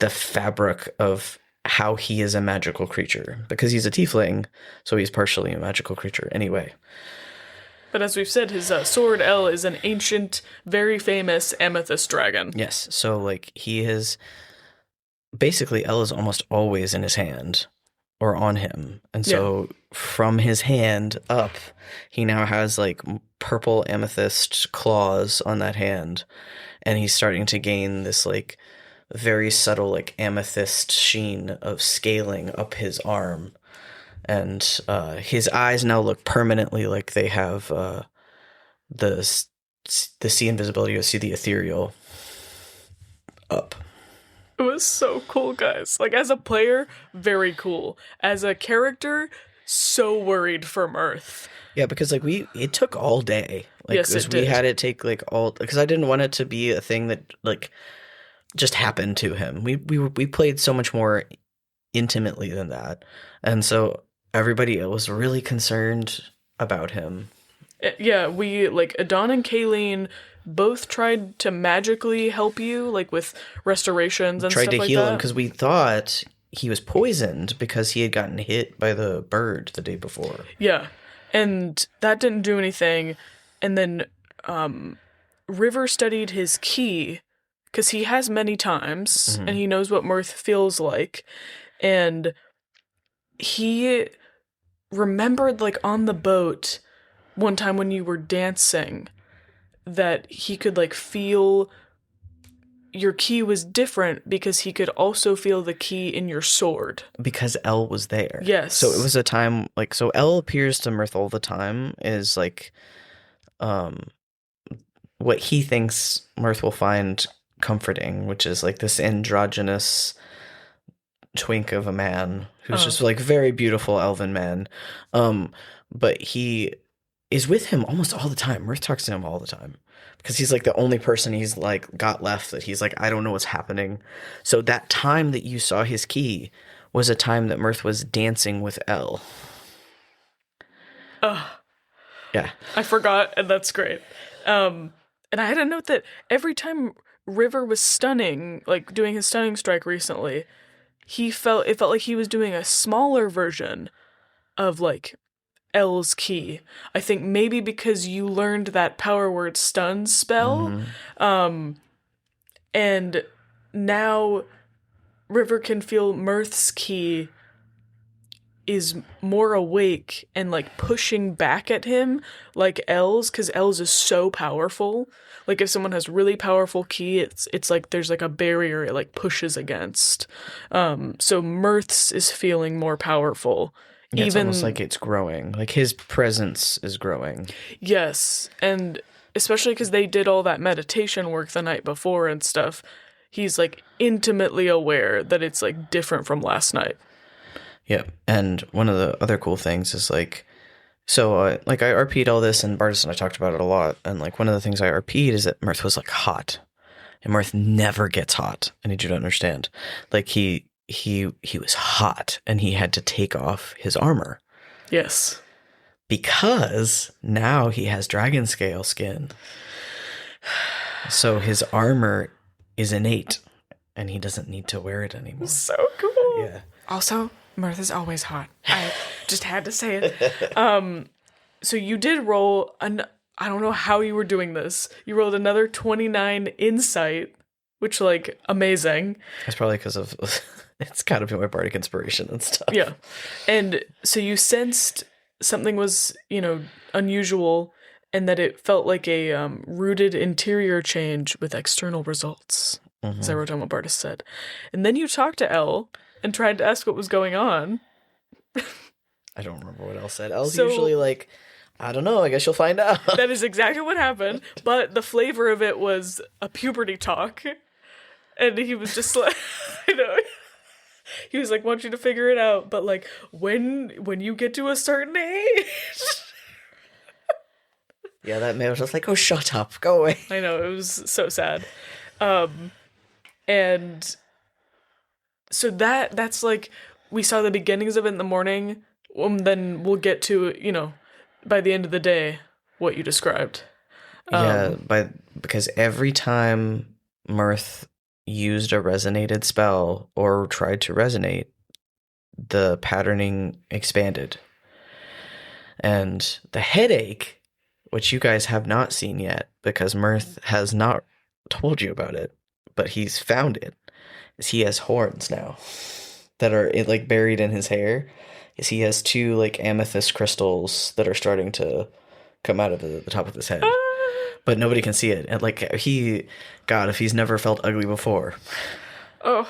the fabric of how he is a magical creature. Because he's a tiefling, so he's partially a magical creature anyway. But as we've said, his sword L is an ancient, very famous amethyst dragon. Yes, so he is basically L is almost always in his hand or on him, and so from his hand up, he now has purple amethyst claws on that hand, and he's starting to gain this very subtle amethyst sheen of scaling up his arm. And his eyes now look permanently like they have the see invisibility or see the ethereal up. It was so cool, guys. As a player, very cool. As a character, so worried for Mirth. Yeah, because it took all day. Yes, it did. We had it take all, because I didn't want it to be a thing that just happened to him. We played so much more intimately than that, and so everybody was really concerned about him. Yeah, we Adon and Kayleen both tried to magically help you, with restorations and stuff like that. Tried to heal him because we thought he was poisoned because he had gotten hit by the bird the day before. Yeah, and that didn't do anything. And then River studied his ki, because he has many times, and he knows what Mirth feels like. And he remembered on the boat one time when you were dancing that he could feel your ki was different because he could also feel the ki in your sword. Because L was there. Yes. So it was a time so L appears to Mirth all the time is what he thinks Mirth will find comforting, which is this androgynous twink of a man who's just very beautiful elven man, but he is with him almost all the time. Mirth talks to him all the time because he's the only person he's got left that he's I don't know what's happening. So that time that you saw his ki was a time that Mirth was dancing with L. Yeah, I forgot, and that's great. And I had a note that every time River was stunning, doing his stunning strike recently, it felt like he was doing a smaller version of L's ki. I think maybe because you learned that power word stun spell. And now River can feel Mirth's ki is more awake and like pushing back at him like Els, because Els is so powerful. Like if someone has really powerful ki, it's like there's like a barrier it like pushes against. So Mirth's is feeling more powerful. Yeah, it's almost like it's growing. Like his presence is growing. Yes, and especially because they did all that meditation work the night before and stuff, he's like intimately aware that it's like different from last night. Yep. And one of the other cool things is like, so like I RP'd all this, and Bartis and I talked about it a lot. And like one of the things I RP'd is that Mirth was like hot, and Mirth never gets hot. I need you to understand. Like he was hot, and he had to take off his armor. Yes. Because now he has dragon scale skin. So his armor is innate, and he doesn't need to wear it anymore. So cool. Yeah. Also, Mirth is always hot. I just had to say it. So you did roll I don't know how you were doing this. You rolled another 29 insight, which like amazing. That's probably because of it's got to be my bardic inspiration and stuff. Yeah. And so you sensed something was, unusual, and that it felt like a rooted interior change with external results. As I wrote down what Bartis said. And then you talked to Elle and tried to ask what was going on. I don't remember what Elle said. Elle's usually like, I don't know, I guess you'll find out. That is exactly what happened, but the flavor of it was a puberty talk. And he was just like, he was like, want you to figure it out, but like, when you get to a certain age. Yeah, that man was just like, oh, shut up, go away. I know, it was so sad. And so that's like, we saw the beginnings of it in the morning, then we'll get to, by the end of the day, what you described. Because every time Mirth used a resonated spell or tried to resonate, the patterning expanded. And the headache, which you guys have not seen yet, because Mirth has not told you about it, but he's found it, is he has horns now that are like buried in his hair. Is he has 2 like amethyst crystals that are starting to come out of the top of his head. But nobody can see it. And like if he's never felt ugly before. Oh,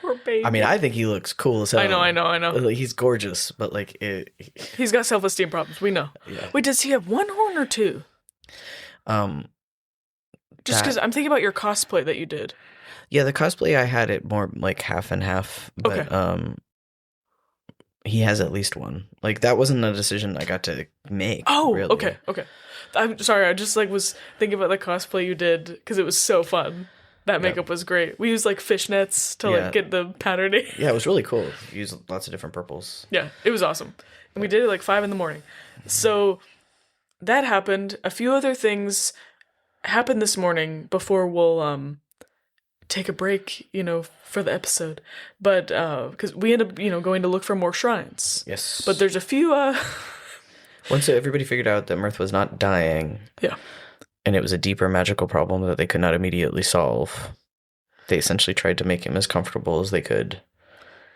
poor baby. I mean, I think he looks cool as hell. I know. Like, he's gorgeous, but like he's got self-esteem problems. We know. Yeah. Wait, does he have 1 horn or 2? Just because I'm thinking about your cosplay that you did. Yeah, the cosplay I had it more like half and half, but okay. He has at least 1. Like that wasn't a decision I got to make. Oh, really. okay. I'm sorry. I just like was thinking about the cosplay you did because it was so fun. That makeup was great. We used like fishnets to like get the patterning. Yeah, it was really cool. We used lots of different purples. Yeah, it was awesome. And we did it like 5 a.m. Mm-hmm. So that happened. A few other things happened this morning before we'll take a break, for the episode. But because we end up, going to look for more shrines. Yes. But there's a few. Once everybody figured out that Mirth was not dying. Yeah. And it was a deeper magical problem that they could not immediately solve, they essentially tried to make him as comfortable as they could.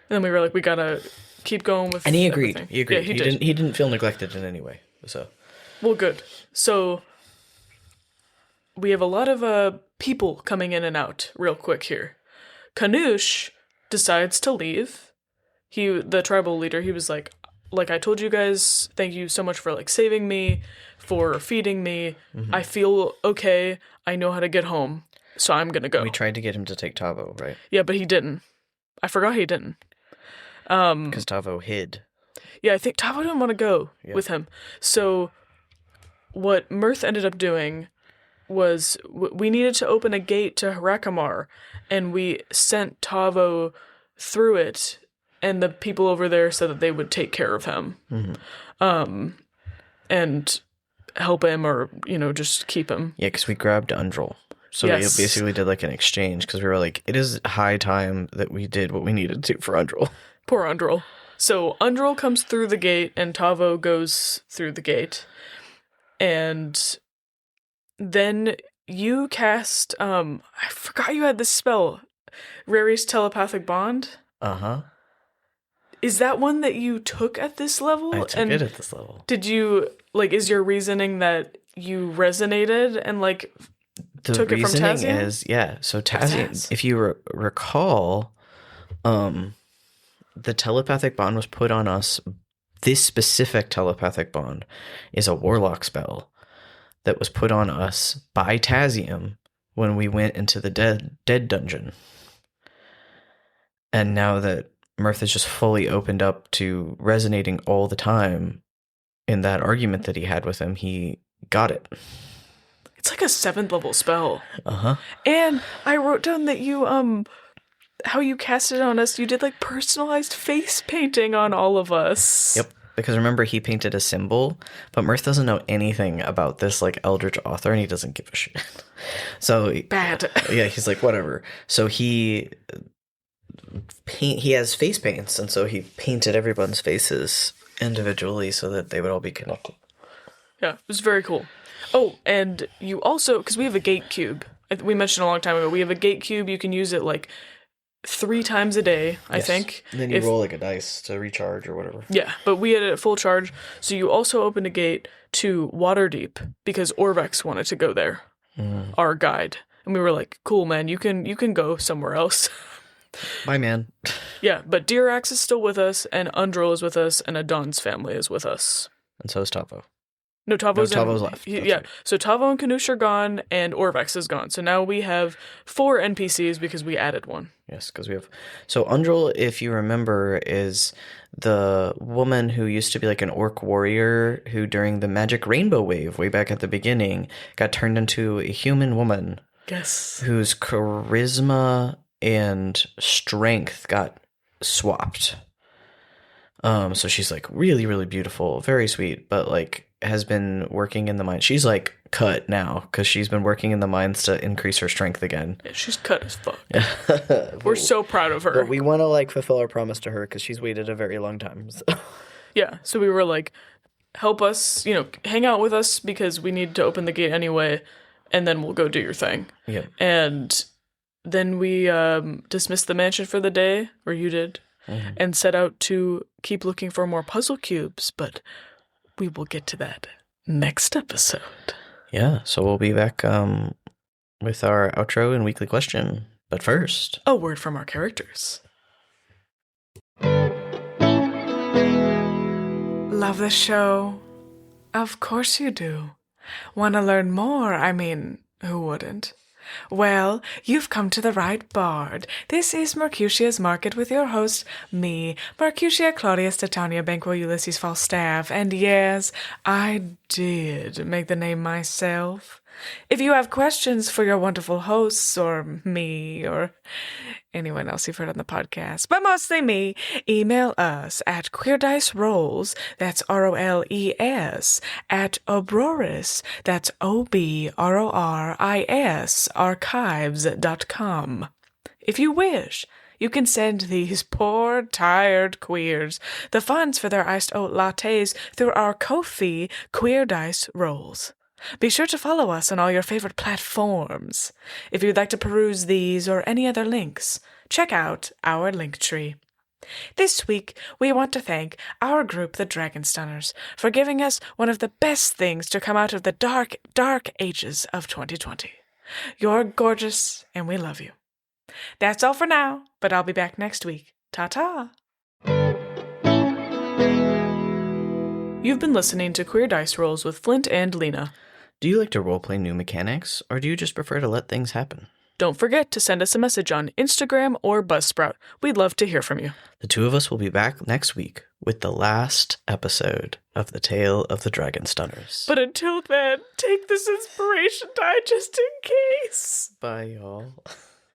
And then we were like, we gotta keep going with. And he agreed. Everything. He agreed. Yeah, he did. He didn't feel neglected in any way. So. Well, good. So we have a lot of people coming in and out real quick here. Kanush decides to leave. The tribal leader, he was like I told you guys, thank you so much for like saving me, for feeding me. Mm-hmm. I feel okay. I know how to get home, so I'm gonna go. We tried to get him to take Tavo, right? Yeah, but he didn't. I forgot he didn't. Because Tavo hid. Yeah, I think Tavo didn't want to go with him. So what Mirth ended up doing was we needed to open a gate to Harakamar, and we sent Tavo through it, and the people over there said that they would take care of him. Mm-hmm. And help him or, just keep him. Yeah, because we grabbed Undrel. So we basically did like an exchange, because we were like, it is high time that we did what we needed to for Undrel. Poor Undrel. So Undrel comes through the gate, and Tavo goes through the gate. And then you cast, I forgot you had this spell, Rary's Telepathic Bond. Uh-huh. is that one that you took at this level? I took it at this level. Did you, like, is your reasoning that you resonated and, like, took it from Tazian? The reasoning is, so Tazian, if you recall, the telepathic bond was put on us. This specific telepathic bond is a warlock spell that was put on us by Tazian when we went into the dead dungeon. And now that Mirth is just fully opened up to resonating all the time in that argument that he had with him, he got it. It's like a 7th level spell. Uh-huh. And I wrote down that you, how you cast it on us, you did, like, personalized face painting on all of us. Yep. Because remember, he painted a symbol, but Mirth doesn't know anything about this, like, eldritch author, and he doesn't give a shit. So bad. Yeah, he's like, whatever. So he has face paints, and so he painted everyone's faces individually so that they would all be connected. Yeah, it was very cool. Oh, and you also, because we have a gate cube. We mentioned a long time ago, we have a gate cube. You can use it, like, 3 times a day, I think. And then you roll, like, a dice to recharge or whatever. Yeah, but we had it at full charge. So you also opened a gate to Waterdeep because Orvex wanted to go there, our guide. And we were like, cool, man, you can go somewhere else. Bye, man. Yeah, but Dirax is still with us, and Undril is with us, and Adon's family is with us. And so is Tavo. No, Tavo's left. Right. So Tavo and Kanush are gone, and Orvex is gone. So now we have 4 NPCs because we added one. Yes, because we have... So Undril, if you remember, is the woman who used to be like an orc warrior who during the magic rainbow wave way back at the beginning got turned into a human woman. Yes. Whose charisma and strength got swapped. So she's like really, really beautiful, very sweet, but like has been working in the mines. She's like cut now because she's been working in the mines to increase her strength again. Yeah, she's cut as fuck. We're so proud of her. But we want to like fulfill our promise to her because she's waited a very long time. So. Yeah, so we were like, help us, hang out with us because we need to open the gate anyway, and then we'll go do your thing. Yeah. And then we dismissed the mansion for the day, or you did, and set out to keep looking for more puzzle cubes, but we will get to that next episode. Yeah, so we'll be back with our outro and weekly question. But first, a word from our characters. Love the show? Of course you do. Want to learn more? I mean, who wouldn't? Well, you've come to the right bard. This is Mercutia's Market with your host, me, Mercutia Claudius Titania Banquo Ulysses Falstaff, and yes, I did make the name myself. If you have questions for your wonderful hosts, or me, or anyone else you've heard on the podcast, but mostly me, email us at queerdicerolls, that's ROLES, at Obroris, that's OBRORIS, archives.com. If you wish, you can send these poor, tired queers the funds for their iced oat lattes through our Ko-fi Queer Dice Rolls. Be sure to follow us on all your favorite platforms. If you'd like to peruse these or any other links, check out our link tree. This week, we want to thank our group, the Dragon Stunners, for giving us one of the best things to come out of the dark, dark ages of 2020. You're gorgeous, and we love you. That's all for now, but I'll be back next week. Ta-ta! You've been listening to Queer Dice Rolls with Flynt and Lena. Do you like to roleplay new mechanics, or do you just prefer to let things happen? Don't forget to send us a message on Instagram or Buzzsprout. We'd love to hear from you. The two of us will be back next week with the last episode of The Tale of the Dragon Stunners. But until then, take this inspiration die just in case. Bye, y'all.